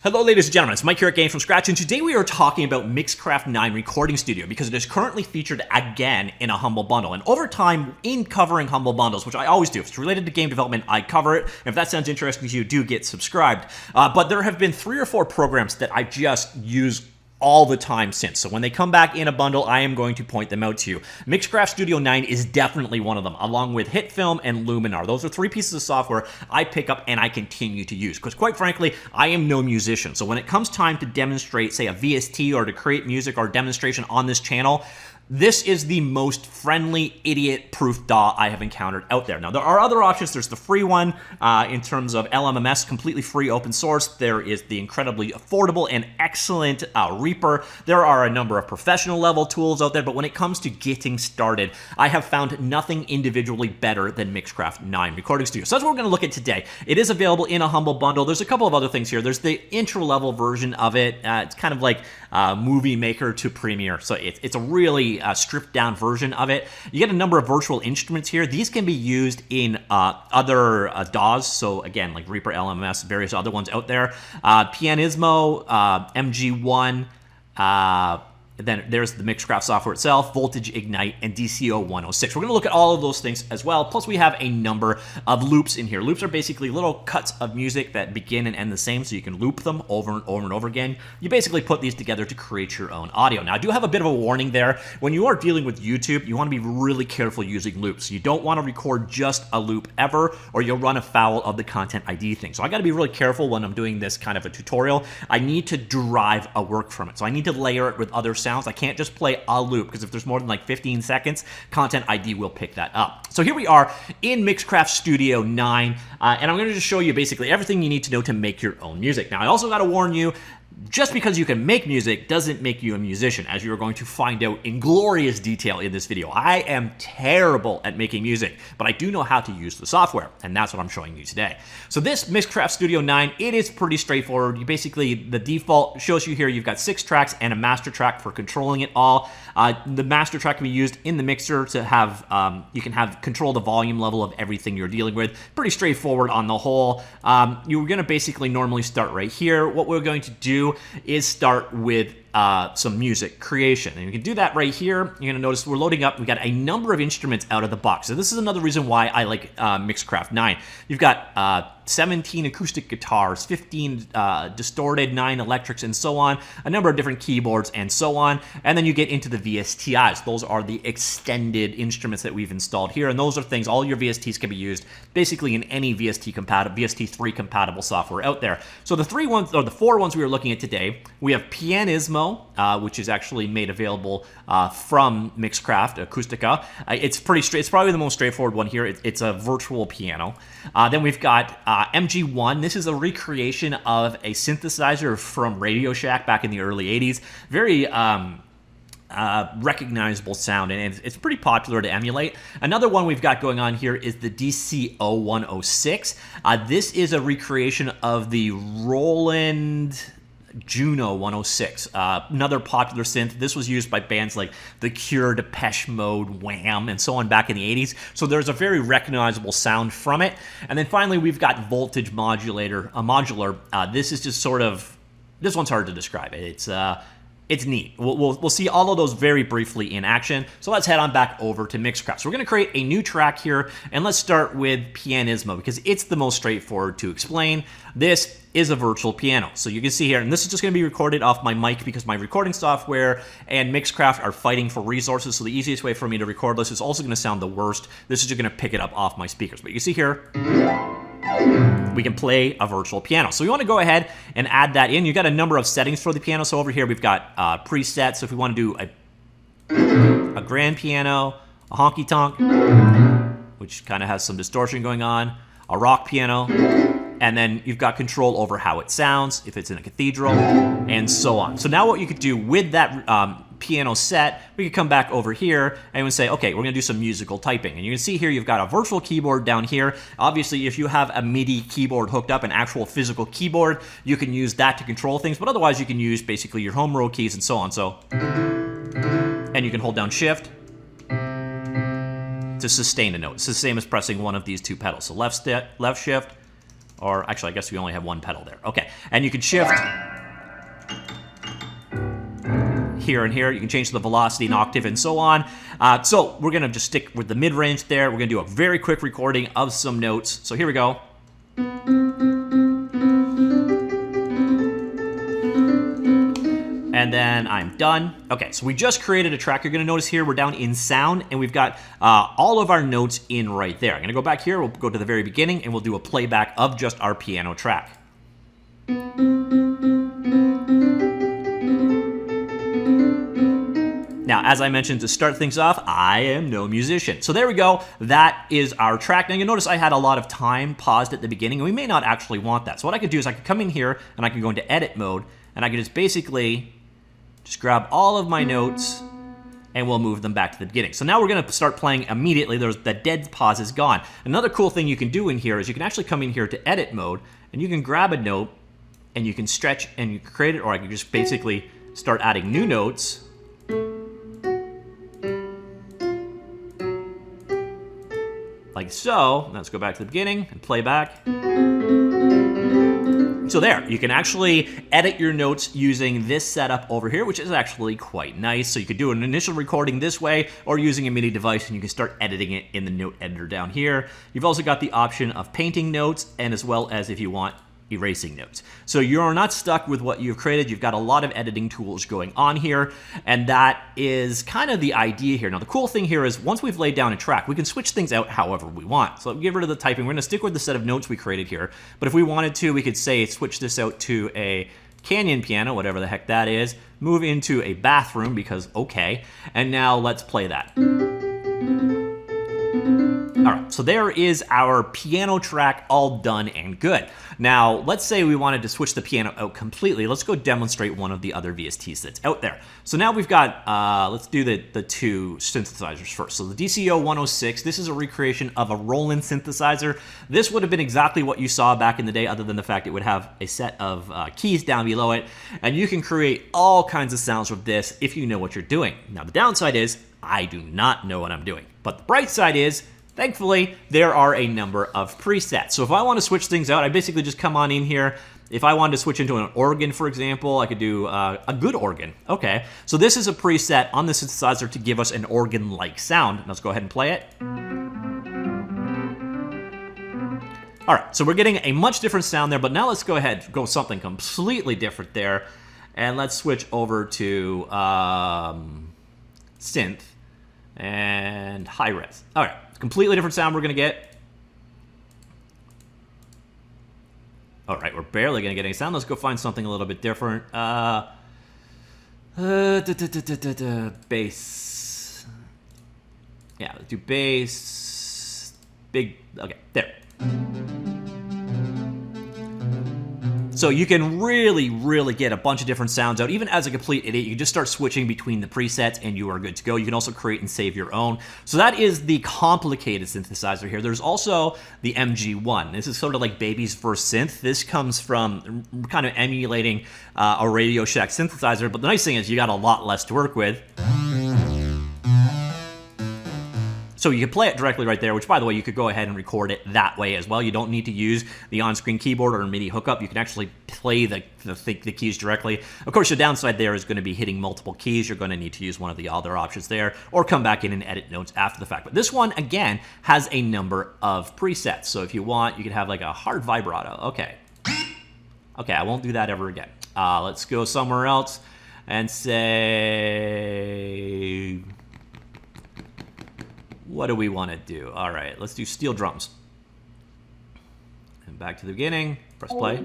Hello ladies and gentlemen, it's Mike here at Game From Scratch, and today we are talking about Mixcraft 9 Recording Studio because it is currently featured again in a Humble Bundle. And over time, in covering Humble Bundles, which I always do, if it's related to game development, I cover it. And if that sounds interesting to you, do get subscribed. But there have been 3 or 4 programs that I just use all the time since. So when they come back in a bundle, I am going to point them out to you. Mixcraft Studio 9 is definitely one of them, along with HitFilm and Luminar. Those are 3 pieces of software I pick up and I continue to use. Because quite frankly, I am no musician. So when it comes time to demonstrate, say, a VST or to create music or demonstration on this channel, this is the most friendly, idiot-proof DAW I have encountered out there. Now, there are other options. There's the free one in terms of LMMS, completely free, open source. There is the incredibly affordable and excellent Reaper. There are a number of professional-level tools out there, but when it comes to getting started, I have found nothing individually better than Mixcraft 9 Recording Studio. So that's what we're going to look at today. It is available in a Humble Bundle. There's a couple of other things here. There's the intro-level version of it. It's kind of like Movie Maker to Premiere. So it's a really stripped down version of it. You get a number of virtual instruments here. These can be used in other DAWs. So again, like Reaper, LMS, various other ones out there. Pianismo, MG1, then there's the Mixcraft software itself, Voltage Ignite, and DCO 106. We're going to look at all of those things as well. Plus, we have a number of loops in here. Loops are basically little cuts of music that begin and end the same, so you can loop them over and over and over again. You basically put these together to create your own audio. Now, I do have a bit of a warning there. When you are dealing with YouTube, you want to be really careful using loops. You don't want to record just a loop ever, or you'll run afoul of the ContentID thing. So I got to be really careful when I'm doing this kind of a tutorial. I need to derive a work from it. So I need to layer it with other sounds. I can't just play a loop, because if there's more than like 15 seconds, ContentID will pick that up. So here we are in Mixcraft Studio 9, and I'm going to just show you basically everything you need to know to make your own music. Now, I also got to warn you, just because you can make music doesn't make you a musician, as you are going to find out in glorious detail in this video. I am terrible at making music, but I do know how to use the software, and that's what I'm showing you today. So this Mixcraft Studio 9, it is pretty straightforward. You basically, the default shows you here, you've got 6 tracks and a master track for controlling it all. The master track can be used in the mixer to have, you can have control the volume level of everything you're dealing with. Pretty straightforward on the whole. You're going to basically normally start right here. What we're going to do is start with some music creation. And you can do that right here. You're going to notice we're loading up. We got a number of instruments out of the box. So this is another reason why I like Mixcraft 9. You've got 17 acoustic guitars, 15 distorted, 9 electrics, and so on. A number of different keyboards and so on. And then you get into the VSTIs. Those are the extended instruments that we've installed here. And those are things, all your VSTs can be used basically in any VST3 compatible software out there. So the 3 ones, or the 4 ones we were looking at today, we have Pianismo, which is actually made available from Mixcraft Acoustica. It's pretty straight. It's probably the most straightforward one here. It's a virtual piano. Then we've got MG1. This is a recreation of a synthesizer from Radio Shack back in the early 80s. Very recognizable sound, and it's pretty popular to emulate. Another one we've got going on here is the DCO 106. This is a recreation of the Roland Juno 106, another popular synth. This was used by bands like The Cure, Depeche Mode, Wham, and so on back in the 80s. So there's a very recognizable sound from it. And then finally, we've got Voltage Modular. This is just sort of, this one's hard to describe. It's neat. We'll see all of those very briefly in action. So let's head on back over to Mixcraft. So we're going to create a new track here, and let's start with Pianismo because it's the most straightforward to explain. This is a virtual piano. So you can see here, and this is just going to be recorded off my mic because my recording software and Mixcraft are fighting for resources. So the easiest way for me to record this is also going to sound the worst. This is just going to pick it up off my speakers. But you can see here, we can play a virtual piano. So we want to go ahead and add that in. You've got a number of settings for the piano. So over here, we've got presets. So if we want to do a grand piano, a honky tonk, which kind of has some distortion going on, a rock piano, and then you've got control over how it sounds, if it's in a cathedral, and so on. So now what you could do with that piano set, we could come back over here and we say, okay, we're going to do some musical typing. And you can see here you've got a virtual keyboard down here. Obviously, if you have a MIDI keyboard hooked up, an actual physical keyboard, you can use that to control things. But otherwise, you can use basically your home row keys and so on. So, and you can hold down Shift to sustain a note. It's the same as pressing one of these 2 pedals. So left shift, Or actually, I guess we only have one pedal there. Okay, and you can shift here and here. You can change the velocity and octave and so on. So we're gonna just stick with the mid-range there. We're gonna do a very quick recording of some notes. So here we go. And then I'm done. Okay, so we just created a track. You're gonna notice here we're down in sound and we've got all of our notes in right there. I'm gonna go back here, we'll go to the very beginning and we'll do a playback of just our piano track. Now, as I mentioned to start things off, I am no musician. So there we go, that is our track. Now you'll notice I had a lot of time paused at the beginning, and we may not actually want that. So what I could do is I could come in here, and I can go into edit mode, and I could just basically just grab all of my notes, and we'll move them back to the beginning. So now we're gonna start playing immediately. The dead pause is gone. Another cool thing you can do in here is you can actually come in here to edit mode, and you can grab a note, and you can stretch and you can create it, or I can just basically start adding new notes. Like so. Let's go back to the beginning and play back. So there, you can actually edit your notes using this setup over here, which is actually quite nice. So you could do an initial recording this way or using a MIDI device, and you can start editing it in the note editor down here. You've also got the option of painting notes, and as well as, if you want, erasing notes. So you're not stuck with what you've created. You've got a lot of editing tools going on here, and that is kind of the idea here. Now the cool thing here is once we've laid down a track, we can switch things out however we want. So get rid of the typing. We're gonna stick with the set of notes we created here, but if we wanted to, we could say switch this out to a Canyon piano, whatever the heck that is, move into a bathroom because okay, and now let's play that. All right, so there is our piano track all done and good. Now, let's say we wanted to switch the piano out completely. Let's go demonstrate one of the other VSTs that's out there. So now we've got, let's do the two synthesizers first. So the DCO 106, this is a recreation of a Roland synthesizer. This would have been exactly what you saw back in the day, other than the fact it would have a set of keys down below it. And you can create all kinds of sounds with this if you know what you're doing. Now, the downside is I do not know what I'm doing. But the bright side is, thankfully, there are a number of presets. So if I want to switch things out, I basically just come on in here. If I wanted to switch into an organ, for example, I could do a good organ. Okay, so this is a preset on the synthesizer to give us an organ-like sound. Let's go ahead and play it. All right, so we're getting a much different sound there, but now let's go ahead and go something completely different there. And let's switch over to synth and high res. All right. Completely different sound we're gonna get. All right, we're barely gonna get any sound. Let's go find something a little bit different. Bass. Yeah, let's do bass. Big, okay, there. So you can really get a bunch of different sounds out. Even as a complete idiot, you can just start switching between the presets and you are good to go. You can also create and save your own. So that is the complicated synthesizer here. There's also the MG1. This is sort of like baby's first synth. This comes from kind of emulating a Radio Shack synthesizer, but the nice thing is you got a lot less to work with. So you can play it directly right there, which, by the way, you could go ahead and record it that way as well. You don't need to use the on-screen keyboard or MIDI hookup. You can actually play the keys directly. Of course, the downside there is going to be hitting multiple keys. You're going to need to use one of the other options there, or come back in and edit notes after the fact. But this one, again, has a number of presets. So if you want, you could have like a hard vibrato. Okay. Okay, I won't do that ever again. Let's go somewhere else and say... What do we want to do? All right, let's do steel drums. And back to the beginning, press play.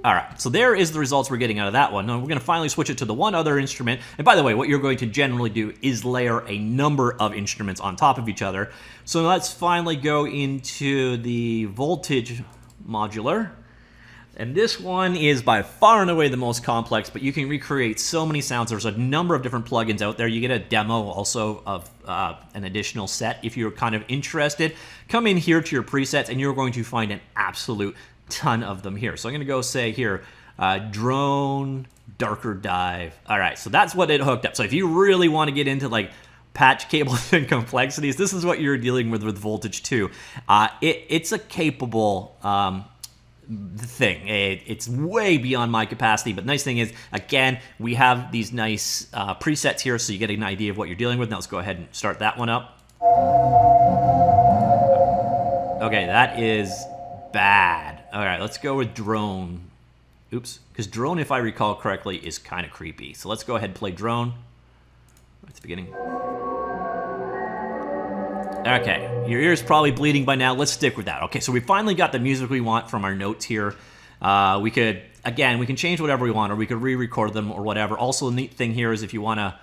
All right, so there is the results we're getting out of that one. Now we're gonna finally switch it to the one other instrument. And by the way, what you're going to generally do is layer a number of instruments on top of each other. So let's finally go into the voltage modular. And this one is by far and away the most complex, but you can recreate so many sounds. There's a number of different plugins out there. You get a demo also of an additional set if you're kind of interested. Come in here to your presets, and you're going to find an absolute ton of them here. So I'm going to go say here, drone, darker dive. All right, so that's what it hooked up. So if you really want to get into like patch cables and complexities, this is what you're dealing with Voltage 2. It's a capable thing. It's way beyond my capacity, but the nice thing is, again, we have these nice presets here, so you get an idea of what you're dealing with. Now let's go ahead and start that one up. Okay, that is bad. All right, let's go with drone. Oops, because drone, if I recall correctly, is kind of creepy. So let's go ahead and play drone at the beginning. Okay, your ear's probably bleeding by now. Let's stick with that. Okay, so we finally got the music we want from our notes here. We could, again, we can change whatever we want, or we could re-record them or whatever. Also, the neat thing here is if you want to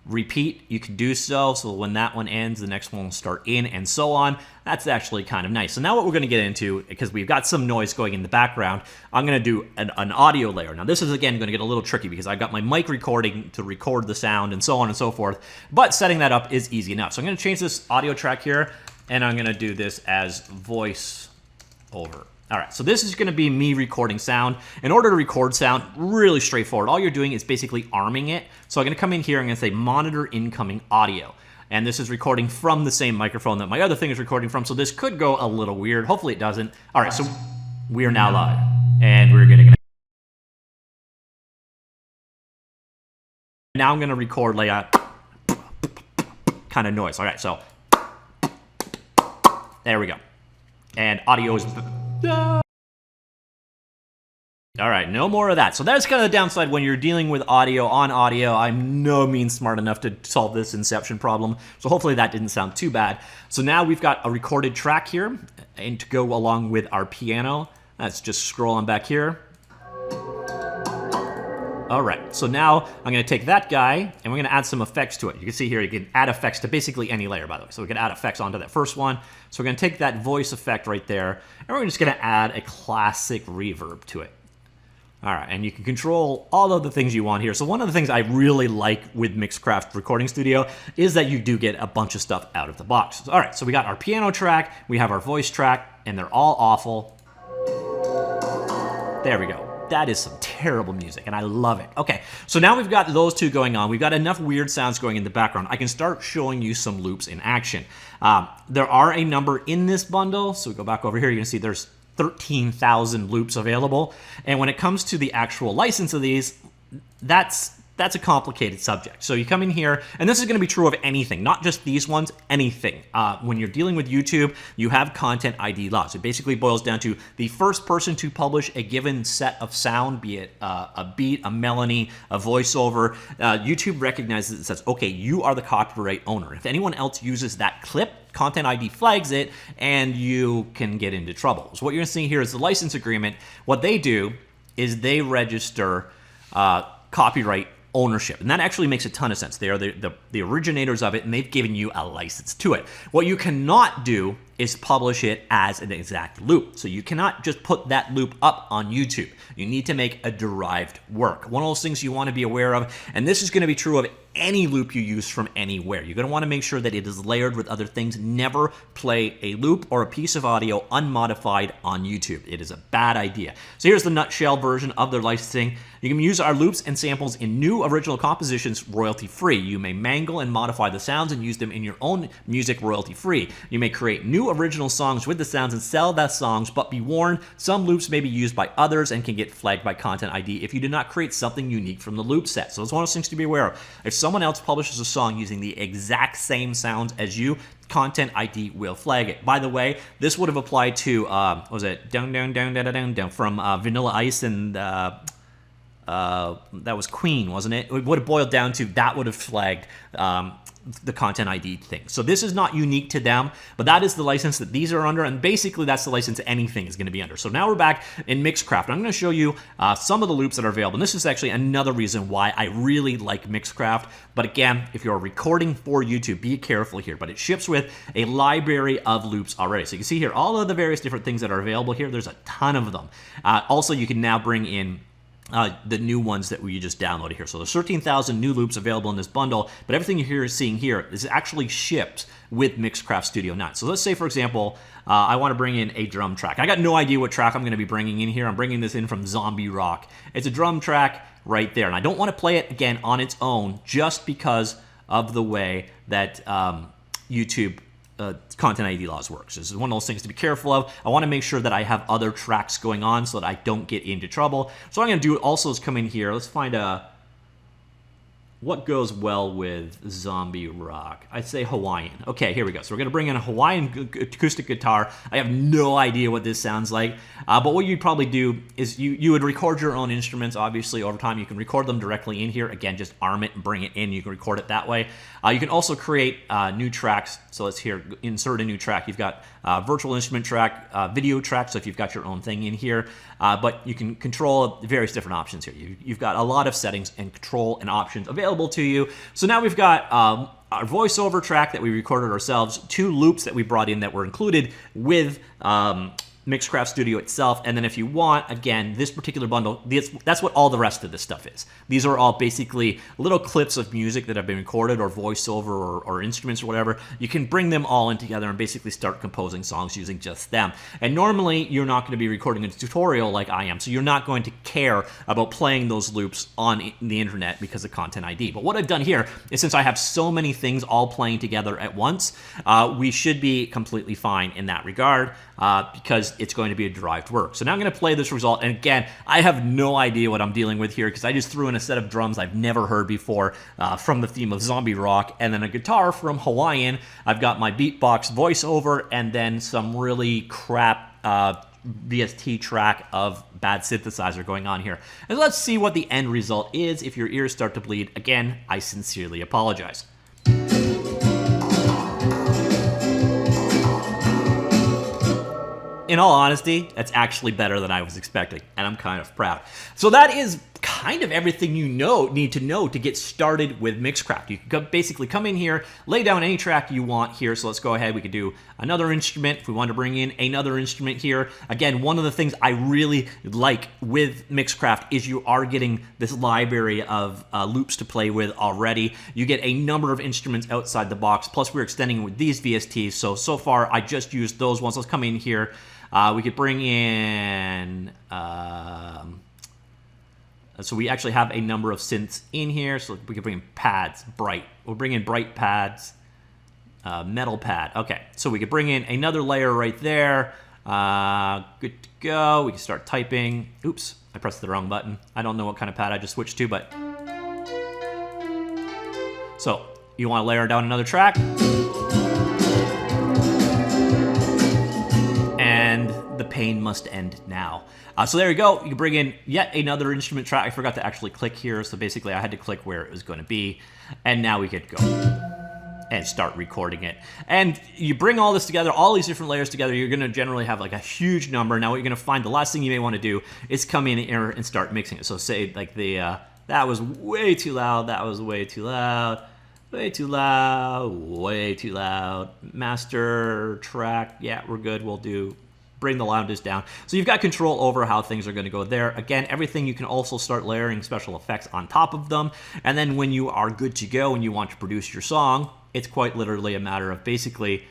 repeat, you can do so. So when that one ends, the next one will start in, and so on. That's actually kind of nice. So now what we're going to get into, because we've got some noise going in the background, I'm going to do an audio layer. Now this is, again, going to get a little tricky because I've got my mic recording to record the sound and so on and so forth, but setting that up is easy enough. So I'm going to change this audio track here, and I'm going to do this as voice over. All right, so this is going to be me recording sound. In order to record sound, really straightforward. All you're doing is basically arming it. So I'm going to come in here and I'm going to say monitor incoming audio. And this is recording from the same microphone that my other thing is recording from, so this could go a little weird. Hopefully it doesn't. All right, so we are now live, and we're getting it. Now I'm going to record like a kind of noise. All right, so there we go. And audio is... All right, no more of that. So that's kind of the downside when you're dealing with audio on audio. I'm no means smart enough to solve this inception problem, so hopefully that didn't sound too bad. So now we've got a recorded track here, and to go along with our piano, let's just scroll on back here. All right, so now I'm going to take that guy, and we're going to add some effects to it. You can see here, you can add effects to basically any layer, by the way. So we can add effects onto that first one. So we're going to take that voice effect right there, and we're just going to add a classic reverb to it. All right, and you can control all of the things you want here. So one of the things I really like with Mixcraft Recording Studio is that you do get a bunch of stuff out of the box. All right, so we got our piano track, we have our voice track, and they're all awful. There we go. That is some terrible music, and I love it. Okay, so now we've got those two going on. We've got enough weird sounds going in the background. I can start showing you some loops in action. There are a number in this bundle, so we go back over here. You can see there's 13,000 loops available. And when it comes to the actual license of these, that's a complicated subject. So you come in here, and this is going to be true of anything, not just these ones, anything. When you're dealing with YouTube, you have ContentID laws. It basically boils down to the first person to publish a given set of sound, be it a beat, a melody, a voiceover. YouTube recognizes it and says, okay, you are the copyright owner. If anyone else uses that clip, ContentID flags it, and you can get into trouble. So what you're seeing here is the license agreement. What they do is they register copyright ownership, and that actually makes a ton of sense. They are the originators of it, and they've given you a license to it. What you cannot do is publish it as an exact loop. So you cannot just put that loop up on YouTube. You need to make a derived work. One of those things you want to be aware of, and this is going to be true of any loop you use from anywhere. You're going to want to make sure that it is layered with other things. Never play a loop or a piece of audio unmodified on YouTube. It is a bad idea. So here's the nutshell version of their licensing. You can use our loops and samples in new original compositions royalty-free. You may mangle and modify the sounds and use them in your own music royalty-free. You may create new original songs with the sounds and sell those songs, but be warned, some loops may be used by others and can get flagged by ContentID if you do not create something unique from the loop set. So it's one of those things to be aware of. If someone else publishes a song using the exact same sounds as you, ContentID will flag it. By the way, this would have applied to, what was it, Down Down Down Down Down Down from Vanilla Ice and that was Queen, wasn't it? It would have boiled down to that would have flagged the ContentID thing. So this is not unique to them, but that is the license that these are under, and basically that's the license anything is going to be under. So now we're back in Mixcraft. I'm going to show you some of the loops that are available. And this is actually another reason why I really like Mixcraft. But again, if you're recording for YouTube, be careful here. But it ships with a library of loops already. So you can see here all of the various different things that are available here. There's a ton of them. Also, you can now bring in the new ones that we just downloaded here. So there's 13,000 new loops available in this bundle, but everything you're seeing here is actually shipped with Mixcraft Studio 9. So let's say, for example, I want to bring in a drum track. I got no idea what track I'm going to be bringing in here. I'm bringing this in from Zombie Rock. It's a drum track right there, and I don't want to play it again on its own just because of the way that YouTube Content ID laws works. This is one of those things to be careful of. I want to make sure that I have other tracks going on so that I don't get into trouble. So what I'm going to do also is come in here. Let's find what goes well with zombie rock. I'd say Hawaiian. Okay, here we go. So we're going to bring in a Hawaiian acoustic guitar. I have no idea what this sounds like, but what you'd probably do is you would record your own instruments. Obviously, over time, you can record them directly in here. Again, just arm it and bring it in. You can record it that way. You can also create new tracks. So let's here insert a new track. You've got virtual instrument track, video track, so if you've got your own thing in here, but you can control various different options here. You've got a lot of settings and control and options available to you. So now we've got our voiceover track that we recorded ourselves, 2 loops that we brought in that were included with Mixcraft Studio itself, and then if you want, again, this particular bundle, that's what all the rest of this stuff is. These are all basically little clips of music that have been recorded or voiceover or instruments or whatever. You can bring them all in together and basically start composing songs using just them. And normally, you're not going to be recording a tutorial like I am, so you're not going to care about playing those loops on the internet because of Content ID. But what I've done here is, since I have so many things all playing together at once, we should be completely fine in that regard because it's going to be a derived work. So now I'm going to play this result, and again, I have no idea what I'm dealing with here because I just threw in a set of drums I've never heard before from the theme of zombie rock, and then a guitar from Hawaiian. I've got my beatbox voiceover, and then some really crap VST track of bad synthesizer going on here. And let's see what the end result is. If your ears start to bleed, again, I sincerely apologize. In all honesty, that's actually better than I was expecting, and I'm kind of proud. So that is kind of everything you need to know to get started with Mixcraft. You can basically come in here, lay down any track you want here. So let's go ahead. We could do another instrument if we want to bring in another instrument here. Again, one of the things I really like with Mixcraft is you are getting this library of loops to play with already. You get a number of instruments outside the box, plus we're extending with these VSTs. So far, I just used those ones. Let's come in here. We could bring in... so we actually have a number of synths in here. So we can bring in pads, bright. We'll bring in bright pads, metal pad. Okay, so we could bring in another layer right there. Good to go. We can start typing. Oops, I pressed the wrong button. I don't know what kind of pad I just switched to, but... So you want to layer down another track. And the pain must end now. So there you go. You can bring in yet another instrument track. I forgot to actually click here, so basically I had to click where it was going to be. And now we could go and start recording it. And you bring all this together, all these different layers together, you're going to generally have like a huge number. Now what you're going to find, the last thing you may want to do is come in here and start mixing it. So say like that was way too loud, that was way too loud. Way too loud, way too loud. Master track, yeah, we're good. We'll bring the loudness down. So you've got control over how things are going to go there. Again, everything you can also start layering special effects on top of them. And then when you are good to go and you want to produce your song, it's quite literally a matter of basically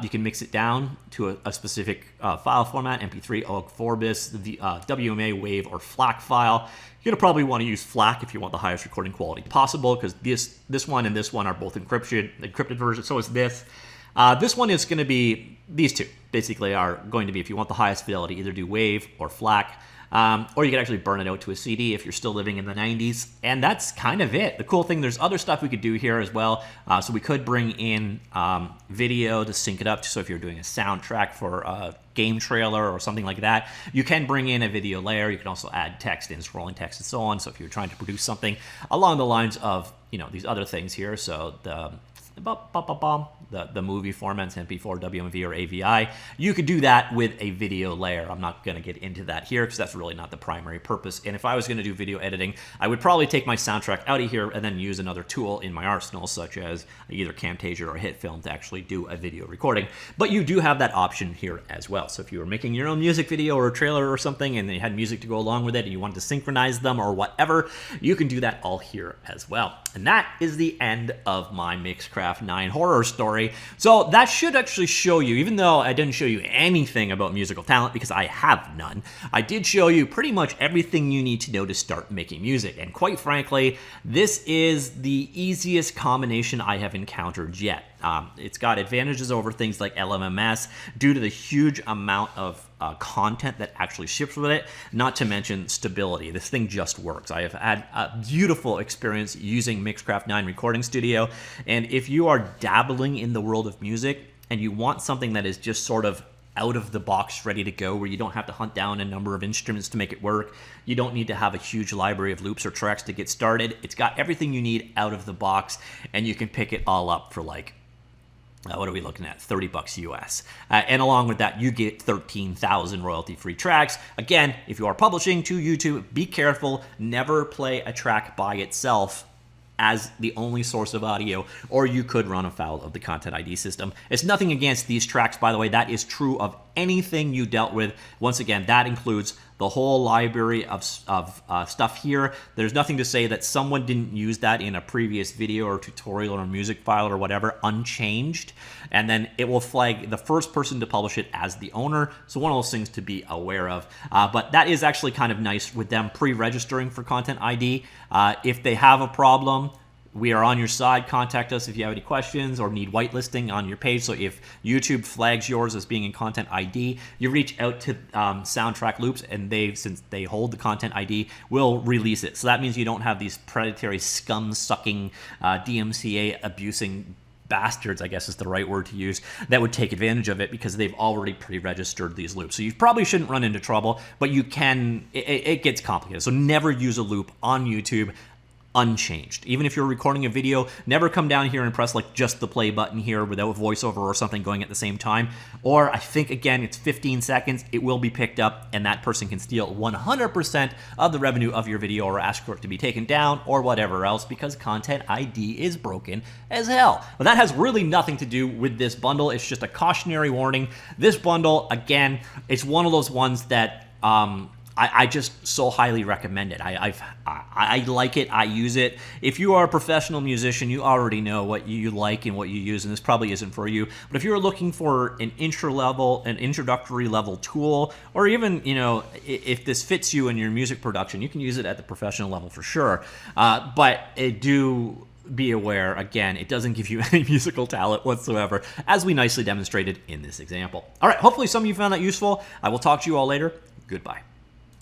you can mix it down to a specific file format, MP3, OGG, Vorbis, the WMA, WAV, or FLAC file. You're going to probably want to use FLAC if you want the highest recording quality possible, because this one and this one are both encrypted versions. So is this. This one is going to be, these two basically are going to be, if you want the highest fidelity, either do WAV or FLAC. Or you could actually burn it out to a CD if you're still living in the 90s. And that's kind of it. The cool thing, there's other stuff we could do here as well. So we could bring in video to sync it up. So if you're doing a soundtrack for a game trailer or something like that, you can bring in a video layer. You can also add text in, scrolling text and so on. So if you're trying to produce something along the lines of, these other things here. So the movie formats, MP4, WMV, or AVI. You could do that with a video layer. I'm not going to get into that here because that's really not the primary purpose. And if I was going to do video editing, I would probably take my soundtrack out of here and then use another tool in my arsenal, such as either Camtasia or HitFilm, to actually do a video recording. But you do have that option here as well. well. So if you were making your own music video or a trailer or something and they had music to go along with it and you wanted to synchronize them or whatever, you can do that all here as well. And that is the end of my Mixcraft 9 horror story. So that should actually show you, even though I didn't show you anything about musical talent because I have none, I did show you pretty much everything you need to know to start making music. And quite frankly, this is the easiest combination I have encountered yet. It's got advantages over things like LMMS due to the huge amount of content that actually ships with it, not to mention stability. This thing just works. I have had a beautiful experience using Mixcraft 9 Recording Studio, and if you are dabbling in the world of music and you want something that is just sort of out of the box, ready to go, where you don't have to hunt down a number of instruments to make it work, you don't need to have a huge library of loops or tracks to get started. It's got everything you need out of the box, and you can pick it all up for like, what are we looking at? $30 US. And along with that, you get 13,000 royalty-free tracks. Again, if you are publishing to YouTube, be careful. Never play a track by itself as the only source of audio, or you could run afoul of the ContentID system. It's nothing against these tracks, by the way. That is true of anything you dealt with. Once again, that includes the whole library of stuff here. There's nothing to say that someone didn't use that in a previous video or tutorial or music file or whatever unchanged, and then it will flag the first person to publish it as the owner. So one of those things to be aware of. But that is actually kind of nice with them pre-registering for ContentID. If they have a problem, we are on your side. Contact us if you have any questions or need whitelisting on your page. So if YouTube flags yours as being in ContentID, you reach out to Soundtrack Loops, and they, since they hold the ContentID, will release it. So that means you don't have these predatory, scum-sucking, DMCA abusing bastards, I guess is the right word to use, that would take advantage of it because they've already pre-registered these loops. So you probably shouldn't run into trouble, but you can, it gets complicated. So never use a loop on YouTube unchanged. Even if you're recording a video, never come down here and press like just the play button here without voiceover or something going at the same time. Or I think, again, it's 15 seconds. It will be picked up, and that person can steal 100% of the revenue of your video or ask for it to be taken down or whatever else, because ContentID is broken as hell. But that has really nothing to do with this bundle. It's just a cautionary warning. This bundle, again, it's one of those ones that I just so highly recommend it. I like it. I use it. If you are a professional musician, you already know what you like and what you use, and this probably isn't for you. But if you're looking for an introductory level tool, or even, you know, if this fits you in your music production, you can use it at the professional level for sure. But do be aware, again, it doesn't give you any musical talent whatsoever, as we nicely demonstrated in this example. All right, hopefully some of you found that useful. I will talk to you all later. Goodbye.